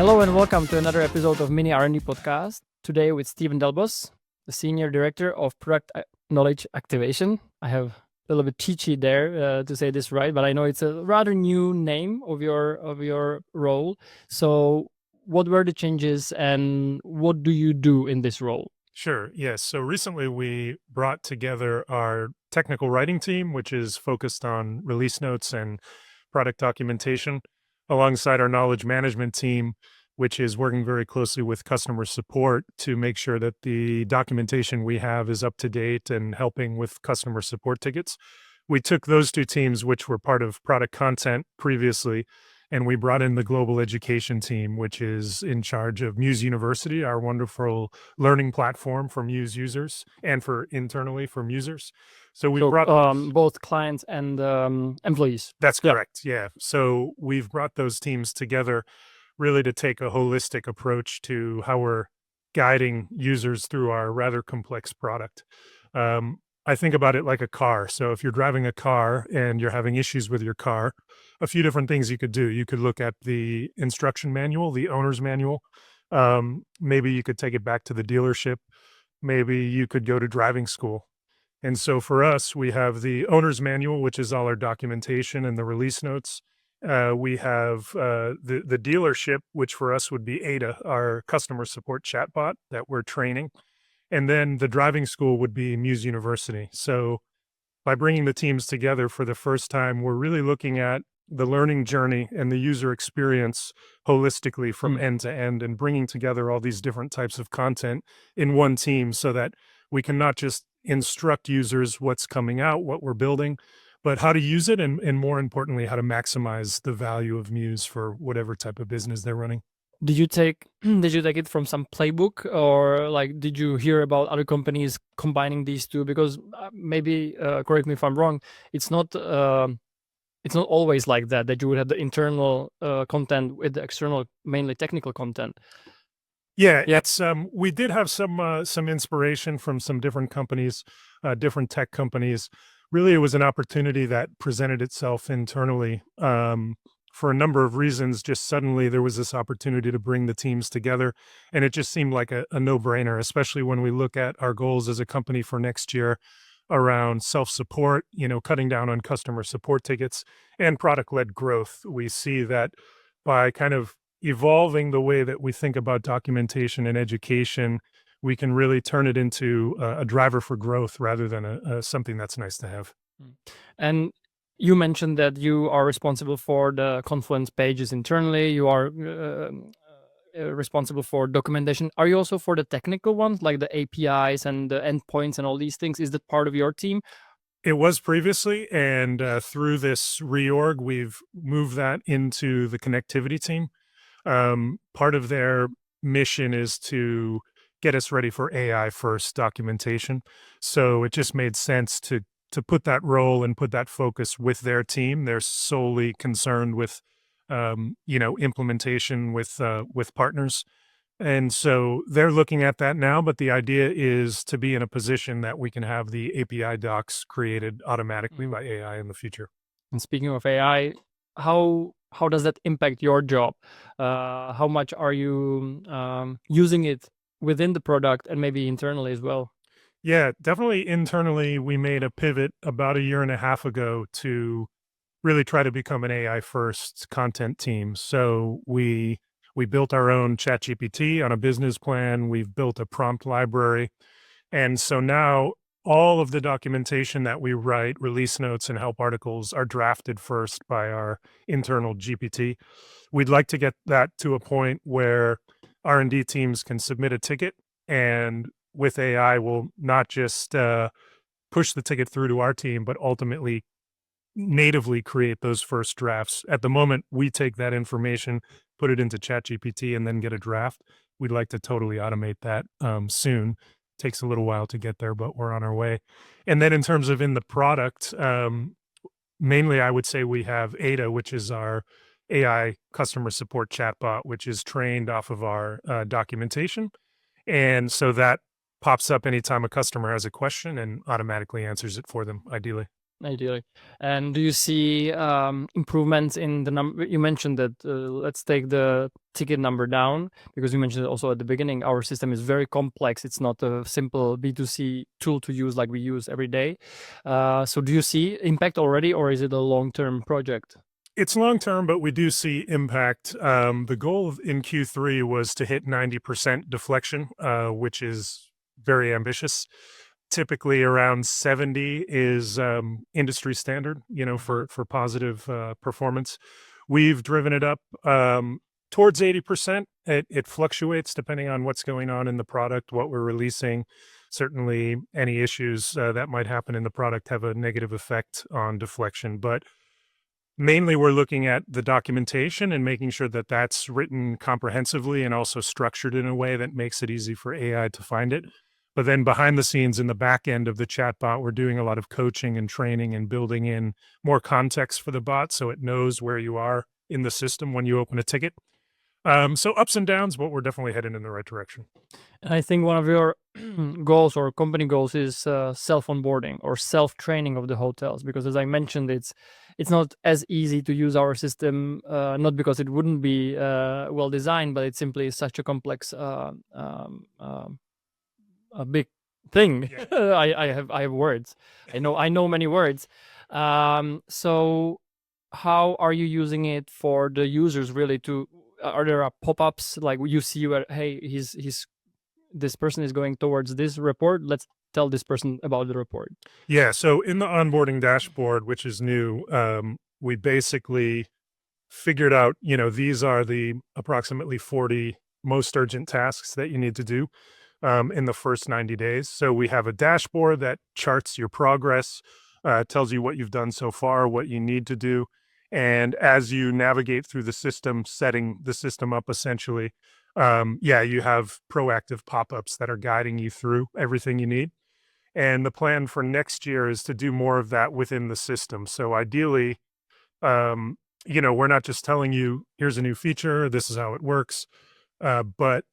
Hello and welcome to another episode of Mini R&D Podcast. Today with Stephan Delbos, the Senior Director of Product Knowledge Activation. I have a little bit cheat there to say this right, but I know it's a rather new name of your role. So what were the changes and what do you do in this role? Sure, yes. So recently we brought together our technical writing team, which is focused on release notes and product documentation, alongside our knowledge management team, which is working very closely with customer support to make sure that the documentation we have is up to date and helping with customer support tickets. We took those two teams, which were part of product content previously, and we brought in the global education team, which is in charge of Mews University, our wonderful learning platform for Mews users and for internally for Musers. So we brought both clients and employees. That's correct. Yeah. So we've brought those teams together really to take a holistic approach to how we're guiding users through our rather complex product. I think about it like a car. So if you're driving a car and you're having issues with your car, a few different things you could do. You could look at the instruction manual, the owner's manual. Maybe you could take it back to the dealership. Maybe you could go to driving school. And so for us, we have the owner's manual, which is all our documentation and the release notes. We have the dealership, which for us would be Ada, our customer support chatbot that we're training. And then the driving school would be Mews University. So by bringing the teams together for the first time, we're really looking at the learning journey and the user experience holistically from end to end and bringing together all these different types of content in one team so that we can not just instruct users what's coming out, what we're building, but how to use it and more importantly, how to maximize the value of Mews for whatever type of business they're running. Did you take it from some playbook, or like did you hear about other companies combining these two? Because maybe correct me if I'm wrong, it's not always like that you would have the internal content with the external, mainly technical content. Yeah, it's we did have some inspiration from some different companies, different tech companies. Really, it was an opportunity that presented itself internally. For a number of reasons, just suddenly there was this opportunity to bring the teams together. And it just seemed like a no-brainer, especially when we look at our goals as a company for next year around self-support, cutting down on customer support tickets and product-led growth. We see that by kind of evolving the way that we think about documentation and education, we can really turn it into a driver for growth rather than something that's nice to have. And you mentioned that you are responsible for the Confluence pages internally. You are responsible for documentation. Are you also for the technical ones, like the APIs and the endpoints and all these things? Is that part of your team? It was previously, and through this reorg, we've moved that into the connectivity team. Part of their mission is to get us ready for AI first documentation. So it just made sense to put that role and put that focus with their team. They're solely concerned with, implementation with partners. And so they're looking at that now, but the idea is to be in a position that we can have the API docs created automatically by AI in the future. And speaking of AI, how does that impact your job? How much are you using it within the product and maybe internally as well? Yeah, definitely internally, we made a pivot about 1.5 years ago to really try to become an AI first content team. So we built our own ChatGPT on a business plan. We've built a prompt library. And so now all of the documentation that we write, release notes and help articles, are drafted first by our internal GPT. We'd like to get that to a point where R&D teams can submit a ticket, and with AI, we'll not just push the ticket through to our team, but ultimately natively create those first drafts. At the moment, we take that information, put it into ChatGPT, and then get a draft. We'd like to totally automate that soon. Takes a little while to get there, but we're on our way. And then in terms of in the product, mainly I would say we have Ada, which is our AI customer support chatbot, which is trained off of our documentation. And so that pops up anytime a customer has a question and automatically answers it for them, ideally. Ideally. And do you see improvements in the number? You mentioned that let's take the ticket number down, because you mentioned it also at the beginning. Our system is very complex. It's not a simple B2C tool to use like we use every day. So do you see impact already, or is it a long-term project? It's long term, but we do see impact. The goal in Q3 was to hit 90% deflection, which is very ambitious. Typically around 70 is industry standard, for positive performance. We've driven it up towards 80%. It fluctuates depending on what's going on in the product, what we're releasing. Certainly any issues that might happen in the product have a negative effect on deflection, but mainly we're looking at the documentation and making sure that that's written comprehensively and also structured in a way that makes it easy for AI to find it. But then behind the scenes in the back end of the chatbot, we're doing a lot of coaching and training and building in more context for the bot so it knows where you are in the system when you open a ticket. So ups and downs, but we're definitely heading in the right direction. And I think one of your goals or company goals is self-onboarding or self-training of the hotels, because as I mentioned, it's not as easy to use our system, not because it wouldn't be well designed, but it simply is such a complex a big thing. Yeah. I have words. I know many words. So how are you using it for the users really to, are there pop-ups like you see where, hey, this person is going towards this report, let's tell this person about the report? Yeah, so in the onboarding dashboard, which is new, we basically figured out, these are the approximately 40 most urgent tasks that you need to do in the first 90 days. So we have a dashboard that charts your progress, tells you what you've done so far, what you need to do. And as you navigate through the system, setting the system up essentially, you have proactive pop-ups that are guiding you through everything you need. And the plan for next year is to do more of that within the system. So ideally, we're not just telling you, here's a new feature, this is how it works, but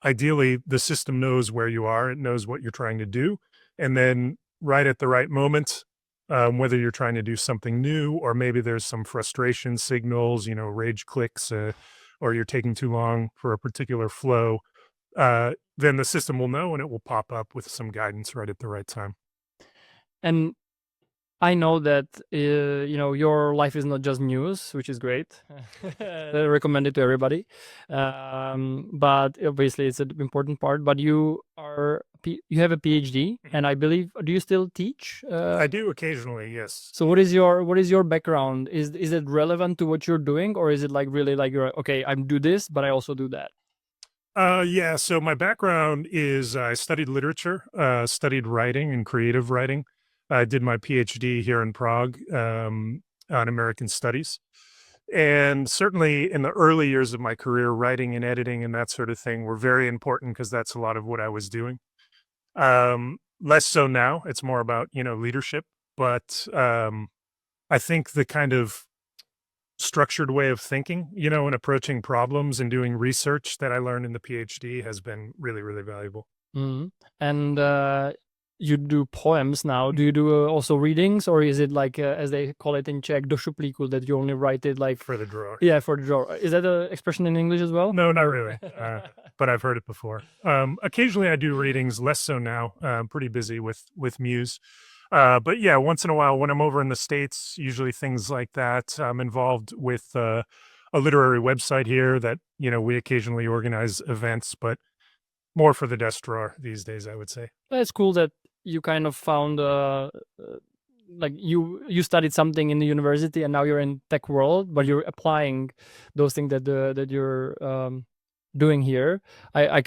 ideally the system knows where you are, it knows what you're trying to do. And then right at the right moment, whether you're trying to do something new, or maybe there's some frustration signals, rage clicks, or you're taking too long for a particular flow, then the system will know and it will pop up with some guidance right at the right time. And I know that your life is not just news, which is great. I recommend it to everybody. But obviously, it's an important part. But you have a PhD, and I believe, do you still teach? I do occasionally, yes. So what is your background? Is it relevant to what you're doing, or is it like really like you're okay? I do this, but I also do that. Yeah. So my background is I studied literature, studied writing and creative writing. I did my PhD here in Prague on American Studies. And certainly in the early years of my career, writing and editing and that sort of thing were very important because that's a lot of what I was doing. Less so now. It's more about, leadership. But I think the kind of structured way of thinking, and approaching problems and doing research that I learned in the PhD has been really, really valuable. Mm-hmm. And you do poems now. Do you do also readings, or is it like, as they call it in Czech, do šuplíku, that you only write it like for the drawer? Yeah, for the drawer. Is that an expression in English as well? No, not really. But I've heard it before. Occasionally I do readings, less so now. I'm pretty busy with Mews. But yeah, once in a while when I'm over in the States, usually things like that. I'm involved with a literary website here that, we occasionally organize events, but more for the desk drawer these days, I would say. It's cool that you kind of found like you studied something in the university and now you're in tech world, but you're applying those things that you're doing here. I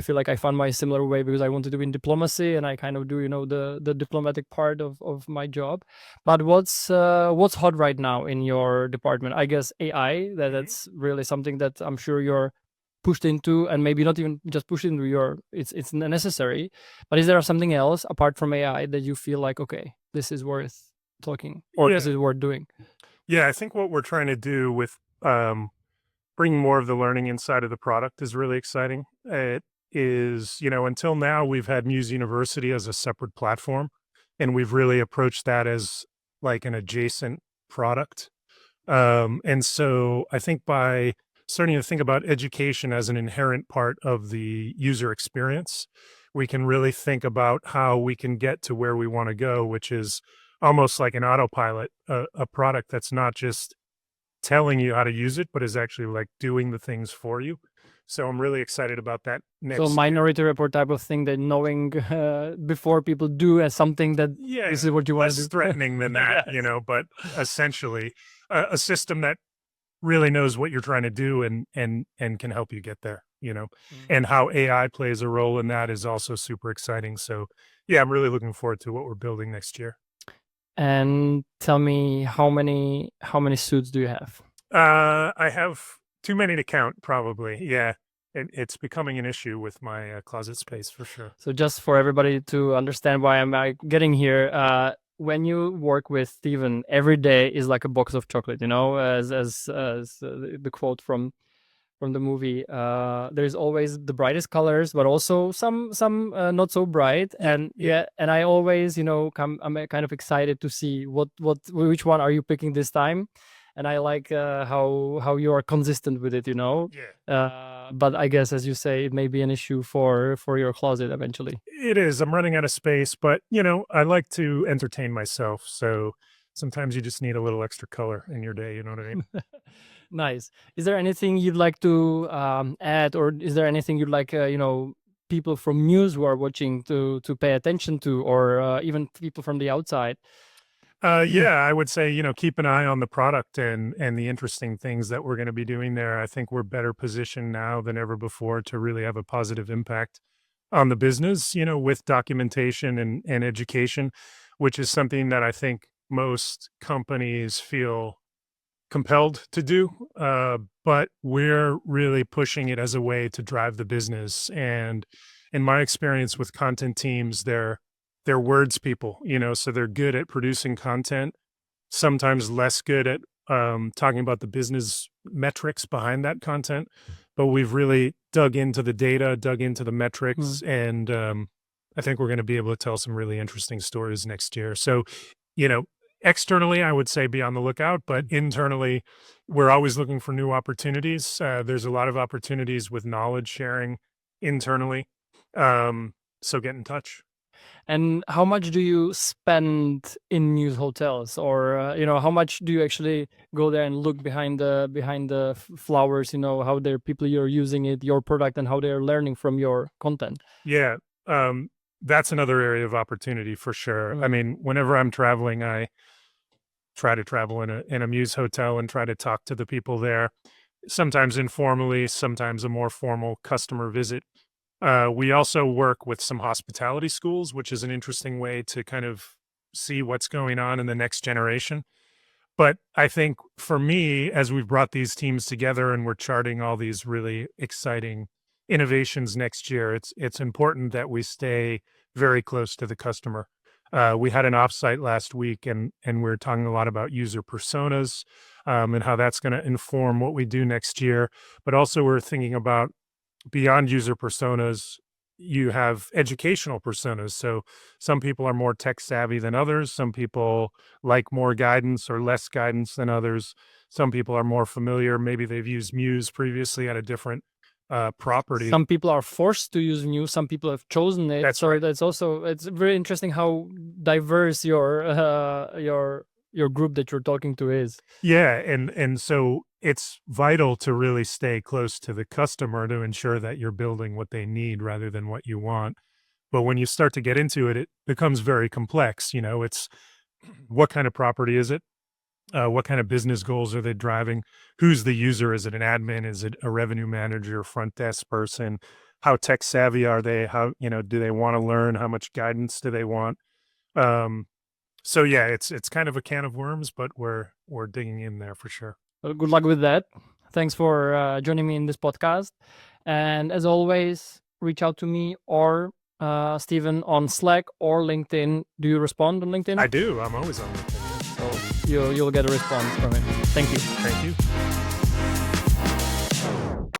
feel like I found my similar way because I want to do in diplomacy and I kind of do the diplomatic part of my job. But what's hot right now in your department? I guess AI. That's really something that I'm sure you're pushed into, and maybe not even just pushed into, it's necessary. But is there something else apart from AI that you feel like, okay, this is worth talking, or this is worth doing? Yeah, I think what we're trying to do with bringing more of the learning inside of the product is really exciting. It is, until now we've had Mews University as a separate platform, and we've really approached that as like an adjacent product. And so I think by starting to think about education as an inherent part of the user experience, we can really think about how we can get to where we want to go, which is almost like an autopilot, a product that's not just telling you how to use it, but is actually like doing the things for you. So I'm really excited about that So next. Minority Report type of thing, that knowing before people do as something that Yeah, this is what you want to less do. threatening than that, you Yes. know, but essentially a system that really knows what you're trying to do and can help you get there, you know. And how AI plays a role in that is also super exciting. So yeah, I'm really looking forward to what we're building next year. And tell me, how many suits do you have? I have too many to count, probably. Yeah. It's becoming an issue with my closet space for sure. So just for everybody to understand why I'm getting here, when you work with Stephan, every day is like a box of chocolate, you know, as the quote from the movie. There's always the brightest colors, but also some not so bright. And and I always, you know, I'm kind of excited to see which one are you picking this time. And I like how you are consistent with it, you know. But I guess, as you say, it may be an issue for your closet eventually. It is. I'm running out of space, but you know, I like to entertain myself. So sometimes you just need a little extra color in your day. You know what I mean? Nice. Is there anything you'd like to add, or is there anything you'd like, you know, people from Mews who are watching to pay attention to, or even people from the outside? Yeah, I would say, you know, keep an eye on the product and the interesting things that we're going to be doing there. I think we're better positioned now than ever before to really have a positive impact on the business, you know, with documentation and education, which is something that I think most companies feel compelled to do. But we're really pushing it as a way to drive the business. And in my experience with content teams, they're words people, you know, so they're good at producing content, sometimes less good at talking about the business metrics behind that content. But we've really dug into the data, dug into the metrics, and I think we're going to be able to tell some really interesting stories next year. So, you know, externally, I would say be on the lookout, but internally, we're always looking for new opportunities. There's a lot of opportunities with knowledge sharing internally. So get in touch. And how much do you spend in Mews hotels, or you know, how much do you actually go there and look behind the flowers? You know, how their people you're using it, your product, and how they're learning from your content. Yeah, that's another area of opportunity for sure. I mean, whenever I'm traveling, I try to travel in a Mews hotel and try to talk to the people there. Sometimes informally, sometimes a more formal customer visit. We also work with some hospitality schools, which is an interesting way to kind of see what's going on in the next generation. But I think for me, as we've brought these teams together and we're charting all these really exciting innovations next year, it's important that we stay very close to the customer. We had an offsite last week, and we're talking a lot about user personas and how that's going to inform what we do next year. But also, we're thinking about beyond user personas, you have educational personas. So some people are more tech savvy than others. Some people like more guidance or less guidance than others. Some people are more familiar. Maybe they've used Mews previously at a different property. Some people are forced to use Mews. Some people have chosen it. That's so right. that's also, it's very interesting how diverse your group that you're talking to is. Yeah, and so it's vital to really stay close to the customer to ensure that you're building what they need rather than what you want. But when you start to get into it, it becomes very complex. You know, it's what kind of property is it? What kind of business goals are they driving? Who's the user? Is it an admin? Is it a revenue manager, front desk person? How tech savvy are they? How, you know, do they want to learn? How much guidance do they want? So yeah, it's kind of a can of worms, but we're digging in there for sure. Well, good luck with that. Thanks for joining me in this podcast. And as always, reach out to me or Stephan on Slack or LinkedIn. Do you respond on LinkedIn? I do. I'm always on LinkedIn. So you'll get a response from it. Thank you. Thank you.